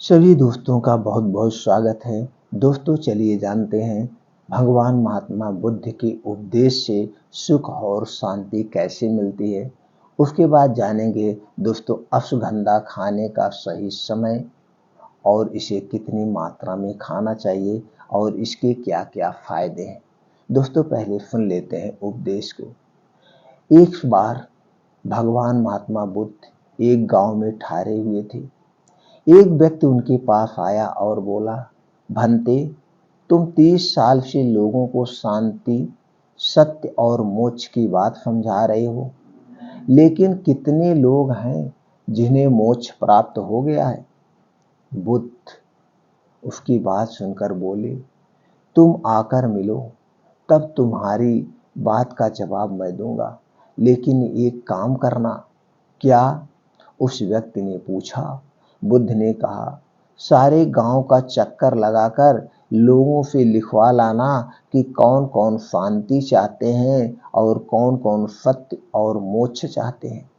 सभी दोस्तों का बहुत बहुत स्वागत है। दोस्तों चलिए जानते हैं भगवान महात्मा बुद्ध के उपदेश से सुख और शांति कैसे मिलती है। उसके बाद जानेंगे दोस्तों अश्वगंधा खाने का सही समय और इसे कितनी मात्रा में खाना चाहिए और इसके क्या क्या फायदे हैं। दोस्तों पहले सुन लेते हैं उपदेश को। एक बार भगवान महात्मा बुद्ध एक गांव में ठहरे हुए थे। एक व्यक्ति उनके पास आया और बोला, भंते, तुम 30 साल से लोगों को शांति, सत्य और मोक्ष की बात समझा रहे हो, लेकिन कितने लोग हैं जिन्हें मोक्ष प्राप्त हो गया है। बुद्ध उसकी बात सुनकर बोले, तुम आकर मिलो, तब तुम्हारी बात का जवाब मैं दूंगा, लेकिन एक काम करना। क्या? उस व्यक्ति ने पूछा। बुद्ध ने कहा, सारे गांव का चक्कर लगाकर लोगों से लिखवा लाना कि कौन कौन शांति चाहते हैं और कौन कौन सत्य और मोक्ष चाहते हैं।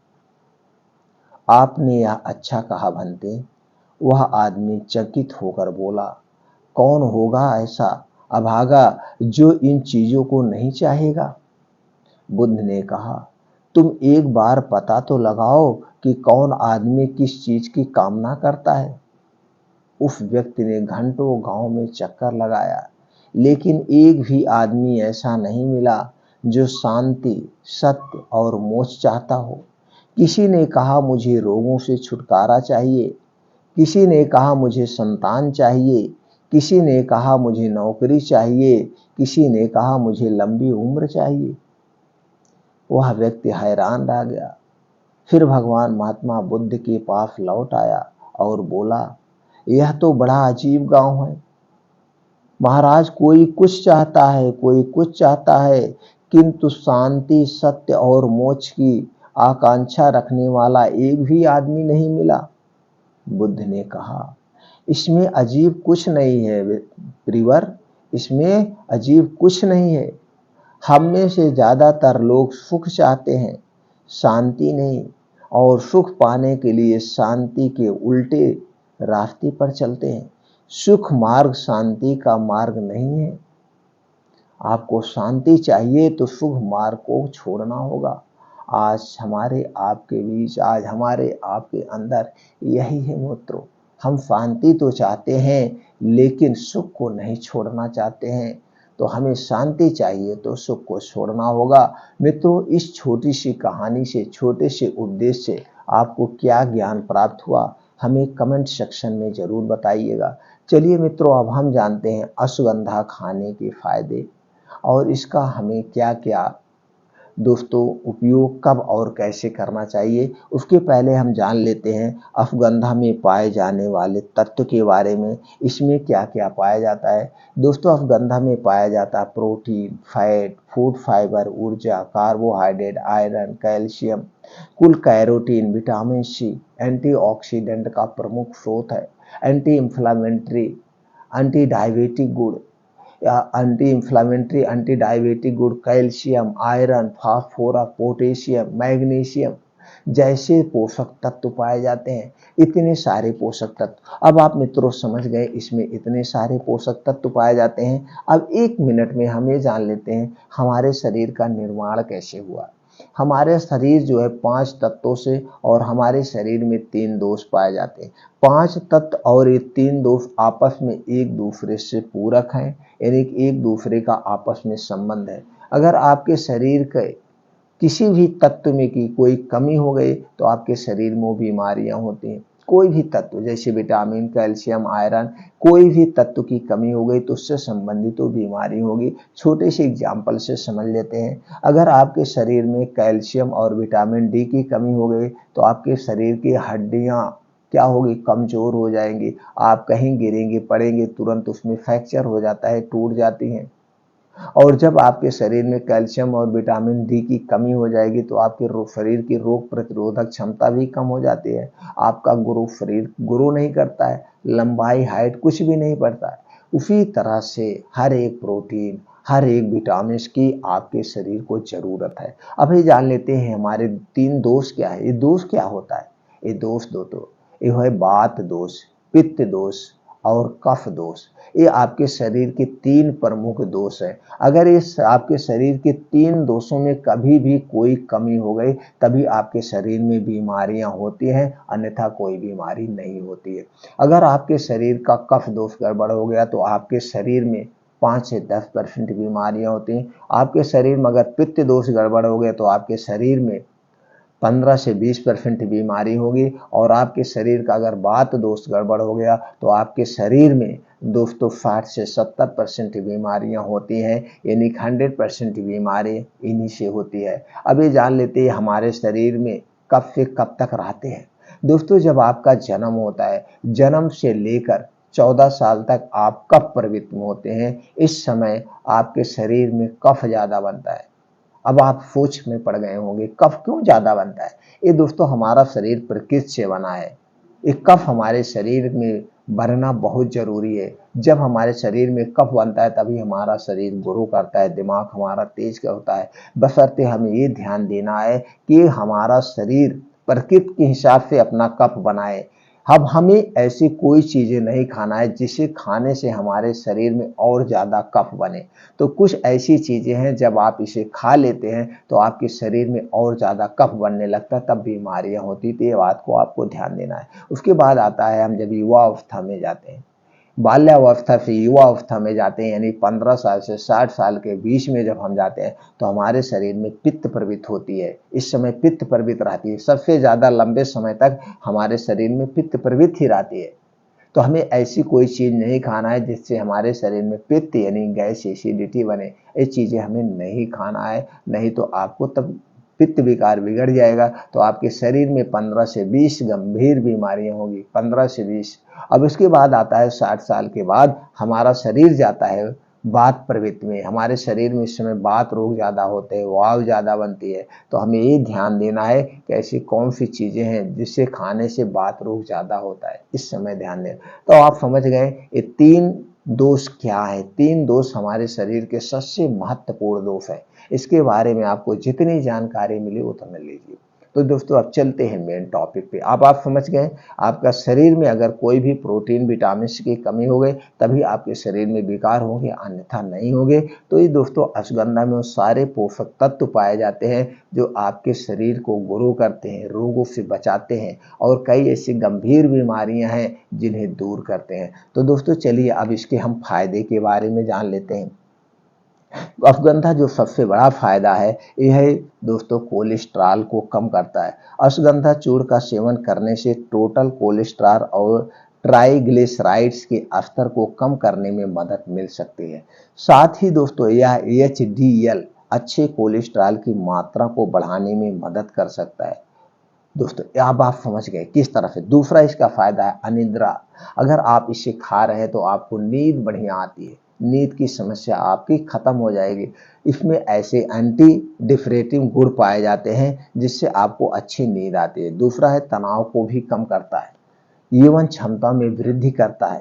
आपने यह अच्छा कहा भंते। वह आदमी चकित होकर बोला, कौन होगा ऐसा अभागा जो इन चीजों को नहीं चाहेगा। बुद्ध ने कहा, तुम एक बार पता तो लगाओ कि कौन आदमी किस चीज की कामना करता है। उस व्यक्ति ने घंटों गांव में चक्कर लगाया, लेकिन एक भी आदमी ऐसा नहीं मिला जो शांति, सत्य और मोक्ष चाहता हो। किसी ने कहा मुझे रोगों से छुटकारा चाहिए, किसी ने कहा मुझे संतान चाहिए, किसी ने कहा मुझे नौकरी चाहिए, किसी ने कहा मुझे लंबी उम्र चाहिए। वह व्यक्ति हैरान रह गया। फिर भगवान महात्मा बुद्ध के पास लौट आया और बोला, यह तो बड़ा अजीब गांव है महाराज। कोई कुछ चाहता है, कोई कुछ चाहता है, किंतु शांति, सत्य और मोक्ष की आकांक्षा रखने वाला एक भी आदमी नहीं मिला। बुद्ध ने कहा, इसमें अजीब कुछ नहीं है प्रिवर, इसमें अजीब कुछ नहीं है। हम में से ज्यादातर लोग सुख चाहते हैं, शांति नहीं, और सुख पाने के लिए शांति के उल्टे रास्ते पर चलते हैं। सुख मार्ग शांति का मार्ग नहीं है। आपको शांति चाहिए तो सुख मार्ग को छोड़ना होगा। आज हमारे आपके बीच, आज हमारे आपके अंदर यही है मित्रों। हम शांति तो चाहते हैं लेकिन सुख को नहीं छोड़ना चाहते हैं। तो हमें शांति चाहिए तो सुख को छोड़ना होगा। मित्रों, इस छोटी सी कहानी से, छोटे से उपदेश से आपको क्या ज्ञान प्राप्त हुआ, हमें कमेंट सेक्शन में जरूर बताइएगा। चलिए मित्रों, अब हम जानते हैं अश्वगंधा खाने के फायदे और इसका हमें क्या क्या दोस्तों उपयोग कब और कैसे करना चाहिए। उसके पहले हम जान लेते हैं अश्वगंधा में पाए जाने वाले तत्व के बारे में। इसमें क्या क्या पाया जाता है। दोस्तों, अश्वगंधा में पाया जाता है प्रोटीन, फैट, फूड फाइबर, ऊर्जा, कार्बोहाइड्रेट, आयरन, कैल्शियम, कुल कैरोटीन, विटामिन सी, एंटीऑक्सीडेंट का प्रमुख स्रोत है, एंटी इंफ्लामेटरी, एंटी डायबिटिक गुण, एंटी इंफ्लामेटरी, एंटी डायबिटिक गुण, calcium, iron, phosphorus, potassium, magnesium जैसे पोषक तत्व पाए जाते हैं। इतने सारे पोषक तत्व, अब आप मित्रों समझ गए इसमें इतने सारे पोषक तत्व पाए जाते हैं। अब 1 मिनट में हम ये जान लेते हैं हमारे शरीर का निर्माण कैसे हुआ। हमारे शरीर जो है 5 तत्वों से, और हमारे शरीर में 3 दोष पाए जाते हैं। 5 तत्व और ये 3 दोष आपस में एक दूसरे से पूरक हैं, यानी कि एक दूसरे का आपस में संबंध है। अगर आपके शरीर के किसी भी तत्व में की कोई कमी हो गई तो आपके शरीर में बीमारियां होती हैं। कोई भी तत्व जैसे विटामिन, कैल्शियम, आयरन, कोई भी तत्व की कमी हो गई तो उससे संबंधित तो बीमारी होगी। छोटे से एग्जाम्पल से समझ लेते हैं। अगर आपके शरीर में कैल्शियम और विटामिन डी की कमी हो गई तो आपके शरीर की हड्डियां क्या होगी, कमजोर हो जाएंगी। आप कहीं गिरेंगे, पड़ेंगे, तुरंत उसमें फ्रैक्चर हो जाता है, टूट जाती हैं। और जब आपके शरीर में कैल्शियम और विटामिन डी की कमी हो जाएगी तो आपके शरीर की रोग प्रतिरोधक क्षमता भी कम हो जाती है। आपका शरीर ग्रो नहीं करता है, लंबाई, हाइट कुछ भी नहीं बढ़ता है। उसी तरह से हर एक प्रोटीन, हर एक विटामिन की आपके शरीर को जरूरत है। अब ये जान लेते हैं हमारे 3 दोष क्या है। ये दोष क्या होता है। ये दोष दो तो ये है वात दोष, पित्त दोष और कफ दोष। ये आपके शरीर के 3 प्रमुख दोष हैं। अगर इस आपके शरीर के 3 दोषों में कभी भी कोई कमी हो गई तभी आपके शरीर में बीमारियां होती हैं, अन्यथा कोई बीमारी नहीं होती है। अगर आपके शरीर का कफ दोष गड़बड़ हो गया तो आपके शरीर में 5 से 10% बीमारियां होती हैं। आपके शरीर में अगर पित्त दोष गड़बड़ हो गया तो आपके शरीर में 15 से 20% बीमारी होगी, और आपके शरीर का अगर वात दोष गड़बड़ हो गया तो आपके शरीर में दोस्तों 60 से 70% बीमारियां होती हैं, यानी 100% बीमारी इन्हीं से होती है। अब ये जान लेते हैं हमारे शरीर में कब से कब तक रहते हैं। दोस्तों, जब आपका जन्म होता है, जन्म से लेकर 14 साल तक आप कफ प्रवृत्त में होते हैं। इस समय आपके शरीर में कफ ज़्यादा बनता है। अब आप सोच में पड़ गए होंगे कफ क्यों ज्यादा बनता है। ये दोस्तों हमारा शरीर प्रकृति से बना है। ये कफ हमारे शरीर में भरना बहुत जरूरी है। जब हमारे शरीर में कफ बनता है तभी हमारा शरीर ग्रो करता है, दिमाग हमारा तेज होता है। बशर्ते हमें ये ध्यान देना है कि हमारा शरीर प्रकृति के हिसाब से अपना कफ बनाए। अब हमें ऐसी कोई चीजें नहीं खाना है जिसे खाने से हमारे शरीर में और ज्यादा कफ बने। तो कुछ ऐसी चीजें हैं जब आप इसे खा लेते हैं तो आपके शरीर में और ज्यादा कफ बनने लगता है, तब बीमारियां होती। तो ये बात को आपको ध्यान देना है। उसके बाद आता है हम जब युवा अवस्था में जाते हैं, बाल्यावस्था से युवा अवस्था में जाते हैं, यानी 15 साल से 60 साल के बीच में जब हम जाते हैं तो हमारे शरीर में पित्त प्रवृत्त होती है। इस समय पित्त प्रवृत्त रहती है। सबसे ज्यादा लंबे समय तक हमारे शरीर में पित्त प्रवृत्त ही रहती है। तो हमें ऐसी कोई चीज नहीं खाना है जिससे हमारे शरीर में पित्त यानी गैस एसिडिटी बने। ये चीजें हमें नहीं खाना है, नहीं तो आपको तब पित्त विकार बिगड़ जाएगा तो आपके शरीर में 15 से 20 गंभीर बीमारियां होगी। 15 से 20। अब इसके बाद आता है 60 साल के बाद हमारा शरीर जाता है वात प्रवृत्ति में। हमारे शरीर में इस समय वात रोग ज्यादा होते हैं, वायु ज्यादा बनती है। तो हमें ये ध्यान देना है कि ऐसी कौन सी चीजें हैं जिससे खाने से वात रोग ज्यादा होता है, इस समय ध्यान देना। तो आप समझ गए ये 3 दोष क्या है। 3 दोष हमारे शरीर के सबसे महत्वपूर्ण दोष है। इसके बारे में आपको जितनी जानकारी मिली उतना लीजिए। तो दोस्तों अब चलते हैं मेन टॉपिक पे। अब आप समझ गए आपका शरीर में अगर कोई भी प्रोटीन विटामिन की कमी हो गई तभी आपके शरीर में विकार होंगे, अन्यथा नहीं होंगे। तो ये दोस्तों अश्वगंधा में वो सारे पोषक तत्व पाए जाते हैं जो आपके शरीर को ग्रो करते हैं, रोगों से बचाते हैं, और कई ऐसी गंभीर बीमारियां हैं जिन्हें दूर करते हैं। तो दोस्तों चलिए अब इसके हम फायदे के बारे में जान लेते हैं। अश्वगंधा जो सबसे बड़ा फायदा है यह है दोस्तों कोलेस्ट्रॉल को कम करता है। अश्वगंधा चूर्ण का सेवन करने से टोटल कोलेस्ट्रॉल और ट्राइग्लिसराइड्स के स्तर को कम करने में मदद मिल सकती है। साथ ही दोस्तों यह एचडीएल अच्छे कोलेस्ट्रॉल की मात्रा को बढ़ाने में मदद कर सकता है। दोस्तों अब आप समझ गए किस तरह से। दूसरा इसका फायदा है अनिद्रा। अगर आप इसे खा रहे हैं तो आपको नींद बढ़िया आती है, नींद की समस्या आपकी खत्म हो जाएगी। इसमें ऐसे एंटी डिप्रेसिव गुण पाए जाते हैं जिससे आपको अच्छी नींद आती है। दूसरा है तनाव को भी कम करता है, यौवन क्षमता में वृद्धि करता है,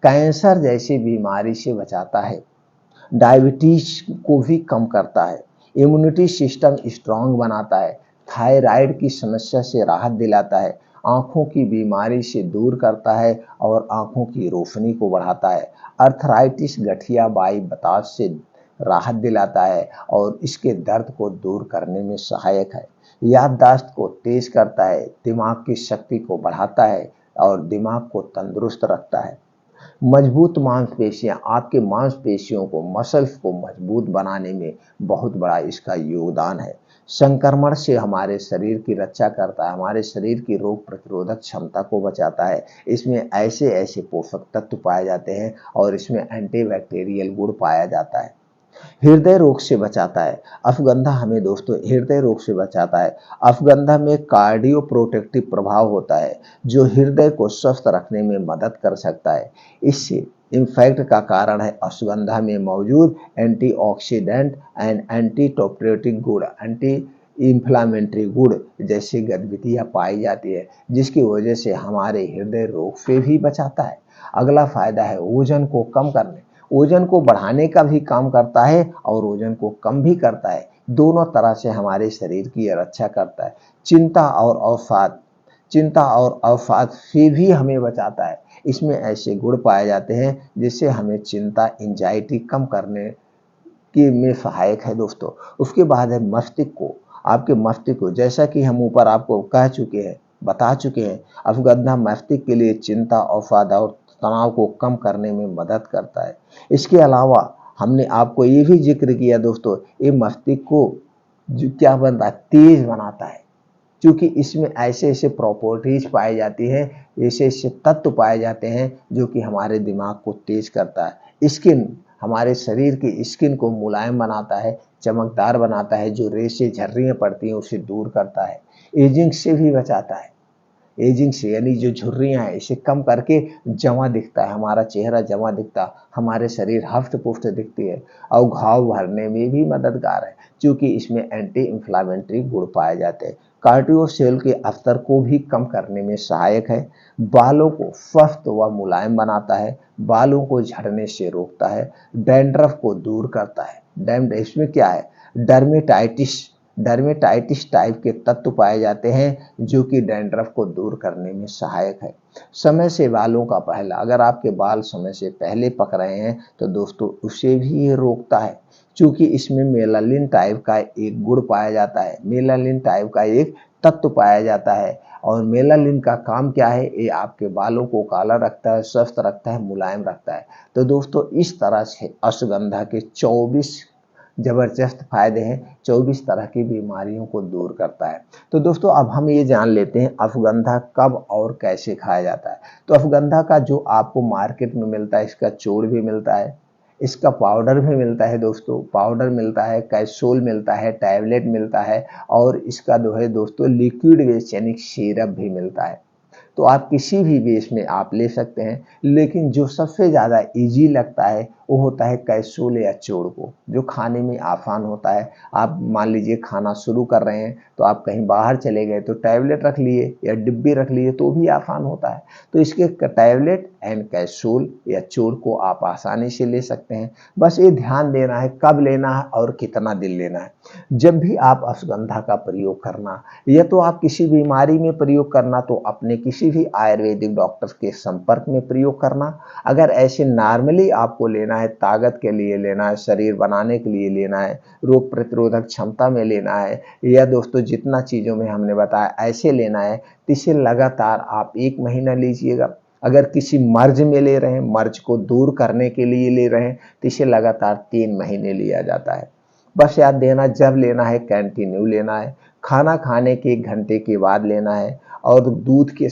कैंसर जैसी बीमारी से बचाता है, डायबिटीज को भी कम करता है, इम्यूनिटी सिस्टम स्ट्रांग बनाता है, थायराइड की समस्या से राहत दिलाता है, आंखों की बीमारी से दूर करता है और आंखों की रोशनी को बढ़ाता है, अर्थराइटिस गठिया बाई बतास से राहत दिलाता है और इसके दर्द को दूर करने में सहायक है, याददाश्त को तेज करता है, दिमाग की शक्ति को बढ़ाता है और दिमाग को तंदुरुस्त रखता है। मजबूत मांसपेशियां, आपके मांसपेशियों को मसल्स को मजबूत बनाने में बहुत बड़ा इसका योगदान है। संक्रमण से हमारे शरीर की रक्षा करता है, हमारे शरीर की रोग प्रतिरोधक क्षमता को बचाता है। इसमें ऐसे ऐसे पोषक तत्व पाए जाते हैं और इसमें एंटीबैक्टीरियल गुण पाया जाता है। हृदय रोग से बचाता है। अश्वगंधा हमें दोस्तों हृदय रोग से बचाता है। अश्वगंधा में कार्डियो प्रोटेक्टिव प्रभाव होता है जो हृदय को स्वस्थ रखने में मदद कर सकता है। इससे इन्फेक्ट का कारण है अश्वगंधा में मौजूद एंटीऑक्सीडेंट एंड एंटीटोप्रेटिक गुण, एंटी इंफ्लामेटरी गुण जैसी गतिविधियां पाई जाती है जिसकी वजह से हमारे हृदय रोग से भी बचाता है। अगला फायदा है वजन को कम करने, वजन को बढ़ाने का भी काम करता है और वजन को कम भी करता है। दोनों तरह से हमारे शरीर की रक्षा करता है। चिंता और अवसाद, चिंता और अवसाद से भी हमें बचाता है। इसमें ऐसे गुण पाए जाते हैं जिससे हमें चिंता, एंजाइटी कम करने के में सहायक है दोस्तों। उसके बाद है मस्तिष्क को, आपके मस्तिष्क को, जैसा कि हम ऊपर आपको कह चुके हैं, बता चुके हैं, अश्वगंधा मस्तिष्क के लिए चिंता, अवसाद और तनाव को कम करने में मदद करता है। इसके अलावा हमने आपको ये भी जिक्र किया दोस्तों, ये मस्तिष्क को जो क्या बनता है, तेज बनाता है, क्योंकि इसमें ऐसे ऐसे प्रॉपर्टीज पाई जाती है, ऐसे ऐसे तत्व पाए जाते हैं जो कि हमारे दिमाग को तेज करता है। स्किन, हमारे शरीर की स्किन को मुलायम बनाता है, चमकदार बनाता है, जो रेशे झर्रियाँ पड़ती हैं उसे दूर करता है, एजिंग से भी बचाता है। एजिंग से यानी जो झुर्रियाँ हैं इसे कम करके जमा दिखता है, हमारा चेहरा जमा दिखता, हमारे शरीर हष्ट पुष्ट दिखती है, और घाव भरने में भी मददगार है क्योंकि इसमें एंटी इंफ्लामेटरी गुण पाए जाते हैं। कार्टियोसेल के स्तर को भी कम करने में सहायक है, बालों को स्वस्थ व मुलायम बनाता है, बालों को झड़ने से रोकता है, डैंड्रफ को दूर करता है। इसमें क्या है, डर्मेटाइटिस डर्मेटाइटिस टाइप के तत्व पाए जाते हैं जो कि डैंड्रफ को दूर करने में सहायक है। समय से बालों का पहला, अगर आपके बाल समय से पहले पक रहे हैं तो दोस्तों उसे भी ये रोकता है, क्योंकि इसमें मेलानिन टाइप का एक गुण पाया जाता है, मेलानिन टाइप का एक तत्व पाया जाता है। और मेलानिन का काम क्या है, ये आपके बालों को काला रखता है, स्वस्थ रखता है, मुलायम रखता है। तो दोस्तों इस तरह से अश्वगंधा के 24 जबरदस्त फायदे हैं, 24 तरह की बीमारियों को दूर करता है। तो दोस्तों अब हम ये जान लेते हैं अश्वगंधा कब और कैसे खाया जाता है। तो अश्वगंधा का जो आपको मार्केट में मिलता है, इसका चूर्ण भी मिलता है, इसका पाउडर भी मिलता है दोस्तों, पाउडर मिलता है, कैप्सूल मिलता है, टैबलेट मिलता है, और इसका जो है दोस्तों लिक्विड बेस यानी सिरप भी मिलता है। तो आप किसी भी बेस में आप ले सकते हैं, लेकिन जो सबसे ज़्यादा इजी लगता है वो होता है कैप्सूल या चूर्ण को, जो खाने में आसान होता है। आप मान लीजिए खाना शुरू कर रहे हैं तो आप कहीं बाहर चले गए तो टैबलेट रख लिए या डिब्बी रख लिए तो भी आसान होता है। तो इसके टैबलेट एंड कैप्सूल या चूर्ण को आप आसानी से ले सकते हैं। बस ये ध्यान देना है कब लेना है और कितना दिन लेना है। जब भी आप अश्वगंधा का प्रयोग करना, या तो आप किसी बीमारी में प्रयोग करना तो अपने किसी भी आयुर्वेदिक डॉक्टर के संपर्क में प्रयोग करना। अगर ऐसे नॉर्मली आपको लेना है, ताकत के लिए लेना है, शरीर बनाने के लिए लेना है, रोग प्रतिरोधक क्षमता में लेना है, या दोस्तों जितना चीज़ों में हमने बताया ऐसे लेना है, तो इसे लगातार आप 1 महीना लीजिएगा। अगर किसी मर्ज में ले रहे हैं, मर्ज को दूर करने के लिए ले रहे हैं, तो इसे लगातार 3 महीने लिया जाता है। बस याद देना जब लेना है कंटिन्यू लेना है, खाना खाने के 1 घंटे के बाद लेना है, और दूध के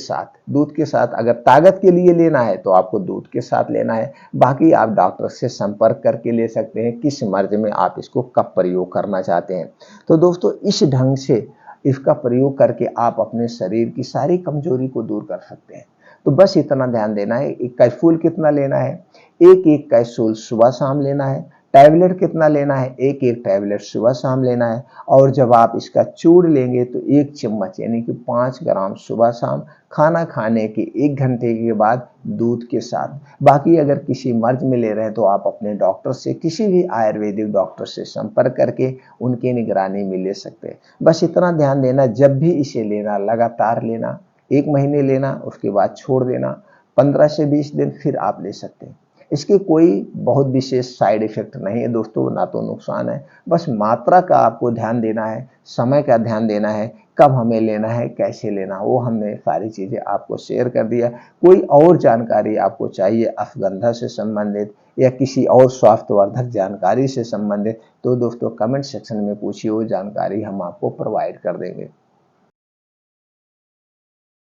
साथ अगर ताकत के लिए लेना है तो आपको दूध के साथ लेना है। बाकी आप डॉक्टर से संपर्क करके ले सकते हैं किस मर्ज में आप इसको कब प्रयोग करना चाहते हैं। तो दोस्तों इस ढंग से इसका प्रयोग करके आप अपने शरीर की सारी कमजोरी को दूर कर सकते हैं। तो बस इतना ध्यान देना है, एक कैप्सूल कितना लेना है, एक कैप्सूल सुबह शाम लेना है। टैबलेट कितना लेना है, एक टैबलेट सुबह शाम लेना है। और जब आप इसका चूर्ण लेंगे तो 1 चम्मच यानी कि 5 ग्राम सुबह शाम, खाना खाने के 1 घंटे के बाद दूध के साथ। बाकी अगर किसी मर्ज में ले रहे हैं तो आप अपने डॉक्टर से, किसी भी आयुर्वेदिक डॉक्टर से संपर्क करके उनकी निगरानी में ले सकते हैं। बस इतना ध्यान देना, जब भी इसे लेना लगातार लेना, 1 महीने लेना, उसके बाद छोड़ देना, 15 से 20 दिन फिर आप ले सकते हैं। इसके कोई बहुत विशेष साइड इफेक्ट नहीं है दोस्तों, ना तो नुकसान है। बस मात्रा का आपको ध्यान देना है, समय का ध्यान देना है, कब हमें लेना है, कैसे लेना, वो हमने सारी चीज़ें आपको शेयर कर दिया। कोई और जानकारी आपको चाहिए अश्वगंधा से संबंधित या किसी और स्वास्थ्यवर्धक जानकारी से संबंधित, तो दोस्तों कमेंट सेक्शन में पूछिए, वो जानकारी हम आपको प्रोवाइड कर देंगे।